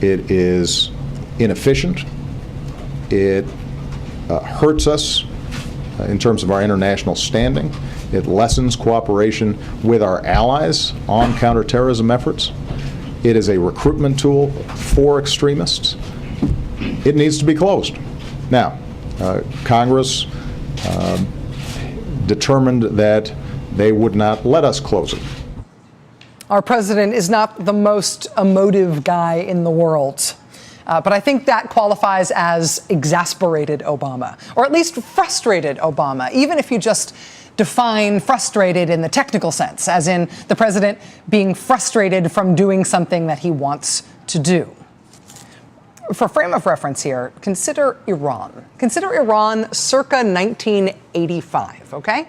It is inefficient. It hurts us in terms of our international standing. It lessens cooperation with our allies on counterterrorism efforts. It is a recruitment tool for extremists. It needs to be closed. Now, Congress determined that they would not let us close it. Our president is not the most emotive guy in the world. But I think that qualifies as exasperated Obama, or at least frustrated Obama, even if you just define frustrated in the technical sense, as in the president being frustrated from doing something that he wants to do. For frame of reference here, consider Iran. Consider Iran circa 1985, okay?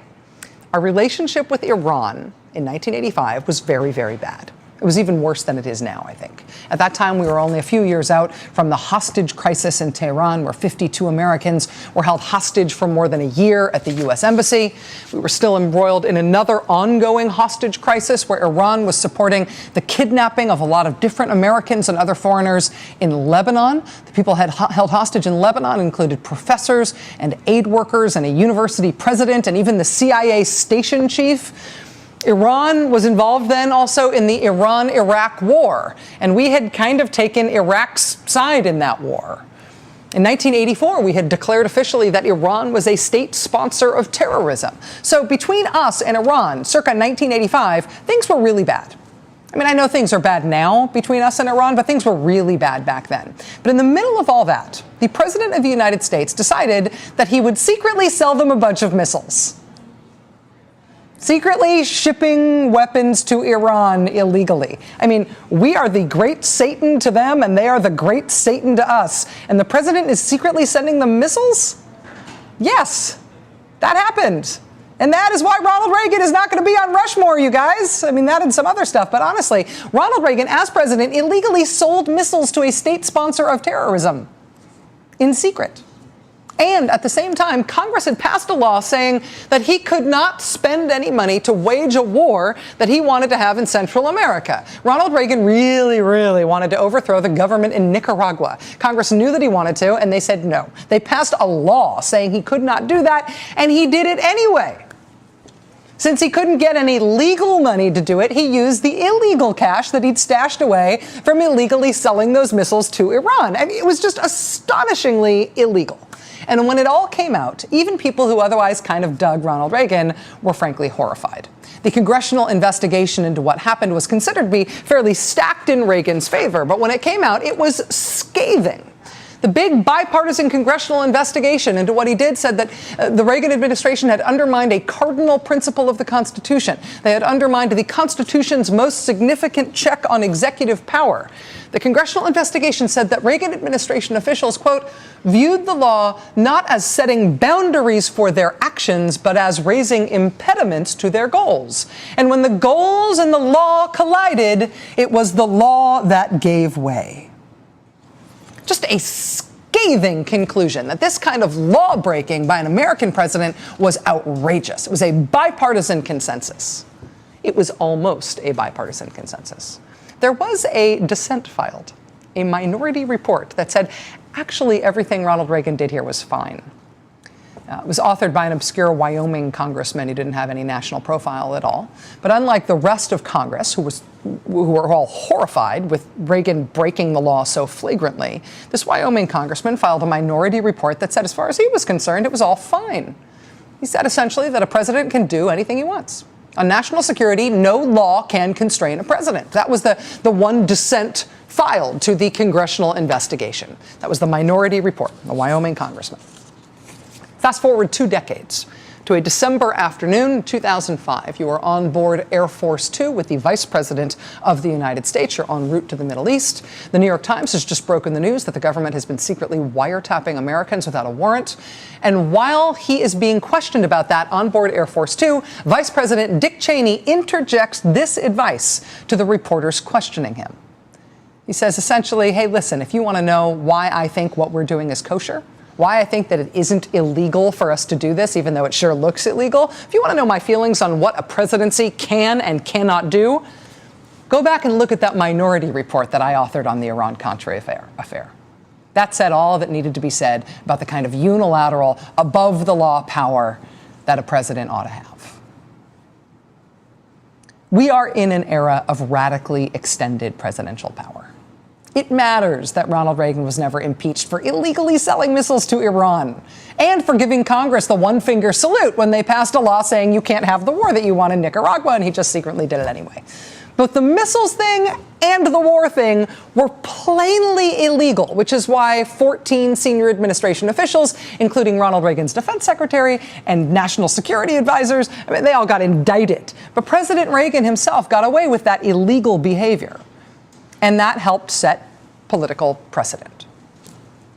Our relationship with Iran in 1985 was very, very bad. It was even worse than it is now, I think. At that time, we were only a few years out from the hostage crisis in Tehran, where 52 Americans were held hostage for more than a year at the U.S. Embassy. We were still embroiled in another ongoing hostage crisis where Iran was supporting the kidnapping of a lot of different Americans and other foreigners in Lebanon. The people held hostage in Lebanon included professors and aid workers and a university president and even the CIA station chief. Iran was involved then also in the Iran-Iraq war, and we had kind of taken Iraq's side in that war. In 1984, we had declared officially that Iran was a state sponsor of terrorism. So between us and Iran, circa 1985, things were really bad. I mean, I know things are bad now between us and Iran, but things were really bad back then. But in the middle of all that, the President of the United States decided that he would secretly sell them a bunch of missiles. Secretly shipping weapons to Iran illegally. I mean, we are the great Satan to them, and they are the great Satan to us. And the president is secretly sending them missiles? Yes, that happened. And that is why Ronald Reagan is not going to be on Rushmore, you guys. I mean, that and some other stuff. But honestly, Ronald Reagan, as president, illegally sold missiles to a state sponsor of terrorism in secret. And at the same time, Congress had passed a law saying that he could not spend any money to wage a war that he wanted to have in Central America. Ronald Reagan really, really wanted to overthrow the government in Nicaragua. Congress knew that he wanted to, and they said no. They passed a law saying he could not do that, and he did it anyway. Since he couldn't get any legal money to do it, he used the illegal cash that he'd stashed away from illegally selling those missiles to Iran. I mean, it was just astonishingly illegal. And when it all came out, even people who otherwise kind of dug Ronald Reagan were frankly horrified. The congressional investigation into what happened was considered to be fairly stacked in Reagan's favor, but when it came out, it was scathing. The big bipartisan congressional investigation into what he did said that the Reagan administration had undermined a cardinal principle of the Constitution. They had undermined the Constitution's most significant check on executive power. The congressional investigation said that Reagan administration officials, quote, viewed the law not as setting boundaries for their actions, but as raising impediments to their goals. And when the goals and the law collided, it was the law that gave way. Just a scathing conclusion that this kind of law breaking by an American president was outrageous. It was a bipartisan consensus. It was almost a bipartisan consensus. There was a dissent filed, a minority report that said, actually, everything Ronald Reagan did here was fine. It was authored by an obscure Wyoming congressman who didn't have any national profile at all. But unlike the rest of Congress, who were all horrified with Reagan breaking the law so flagrantly, this Wyoming congressman filed a minority report that said, as far as he was concerned, it was all fine. He said essentially that a president can do anything he wants. On national security, no law can constrain a president. That was the one dissent filed to the congressional investigation. That was the minority report, the Wyoming congressman. Fast forward 2 decades to a December afternoon, 2005. You are on board Air Force Two with the Vice President of the United States. You're en route to the Middle East. The New York Times has just broken the news that the government has been secretly wiretapping Americans without a warrant. And while he is being questioned about that on board Air Force Two, Vice President Dick Cheney interjects this advice to the reporters questioning him. He says essentially, hey, listen, if you want to know why I think what we're doing is kosher, why I think that it isn't illegal for us to do this, even though it sure looks illegal. If you want to know my feelings on what a presidency can and cannot do, Go back and look at that minority report that I authored on the Iran-Contra affair. That said all that needed to be said about the kind of unilateral, above-the-law power that a president ought to have. We are in an era of radically extended presidential power. It matters that Ronald Reagan was never impeached for illegally selling missiles to Iran and for giving Congress the one-finger salute when they passed a law saying you can't have the war that you want in Nicaragua, and he just secretly did it anyway. Both the missiles thing and the war thing were plainly illegal, which is why 14 senior administration officials, including Ronald Reagan's defense secretary and national security advisors, they all got indicted. But President Reagan himself got away with that illegal behavior. And that helped set political precedent.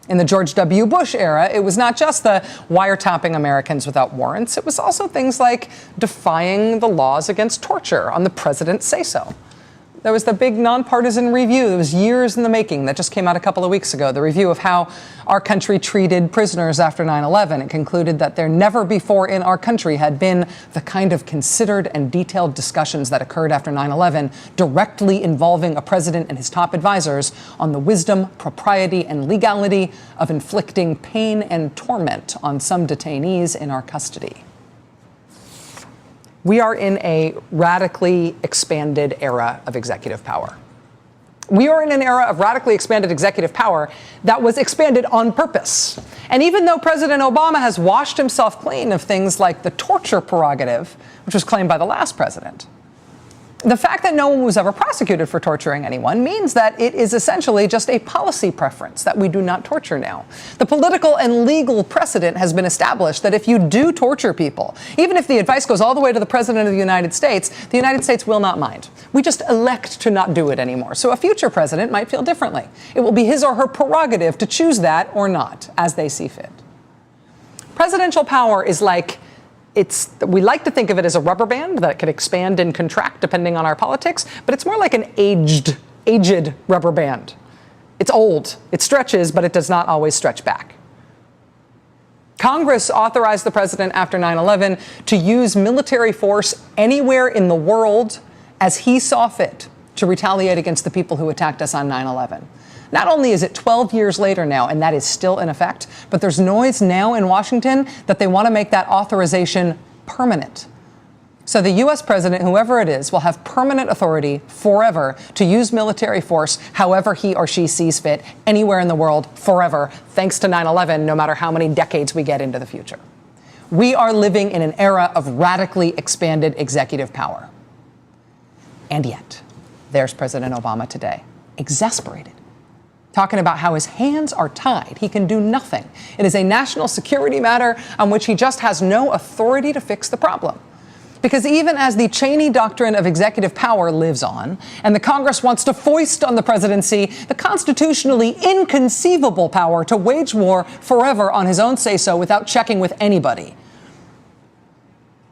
In the George W. Bush era, it was not just the wiretapping Americans without warrants. It was also things like defying the laws against torture on the president's say-so. There was the big nonpartisan review that was years in the making that just came out a couple of weeks ago, the review of how our country treated prisoners after 9/11. It concluded that there never before in our country had been the kind of considered and detailed discussions that occurred after 9/11 directly involving a president and his top advisors on the wisdom, propriety, and legality of inflicting pain and torment on some detainees in our custody. We are in a radically expanded era of executive power. We are in an era of radically expanded executive power that was expanded on purpose. And even though President Obama has washed himself clean of things like the torture prerogative, which was claimed by the last president, the fact that no one was ever prosecuted for torturing anyone means that it is essentially just a policy preference that we do not torture now. The political and legal precedent has been established that if you do torture people, even if the advice goes all the way to the President of the United States will not mind. We just elect to not do it anymore. So a future president might feel differently. It will be his or her prerogative to choose that or not, as they see fit. Presidential power is like we like to think of it as a rubber band that could expand and contract depending on our politics, but it's more like an aged rubber band. It's old, it stretches, but it does not always stretch back. Congress authorized the president after 9/11 to use military force anywhere in the world as he saw fit to retaliate against the people who attacked us on 9/11. Not only is it 12 years later now, and that is still in effect, but there's noise now in Washington that they want to make that authorization permanent. So the U.S. president, whoever it is, will have permanent authority forever to use military force however he or she sees fit anywhere in the world forever, thanks to 9/11, no matter how many decades we get into the future. We are living in an era of radically expanded executive power. And yet, there's President Obama today, exasperated, talking about how his hands are tied. He can do nothing. It is a national security matter on which he just has no authority to fix the problem. Because even as the Cheney doctrine of executive power lives on, and the Congress wants to foist on the presidency the constitutionally inconceivable power to wage war forever on his own say-so without checking with anybody.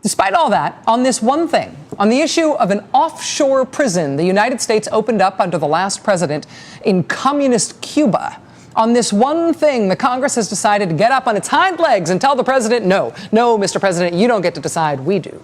Despite all that, on this one thing, on the issue of an offshore prison the United States opened up under the last president in communist Cuba, on this one thing, the Congress has decided to get up on its hind legs and tell the president, no, Mr. President, you don't get to decide, we do.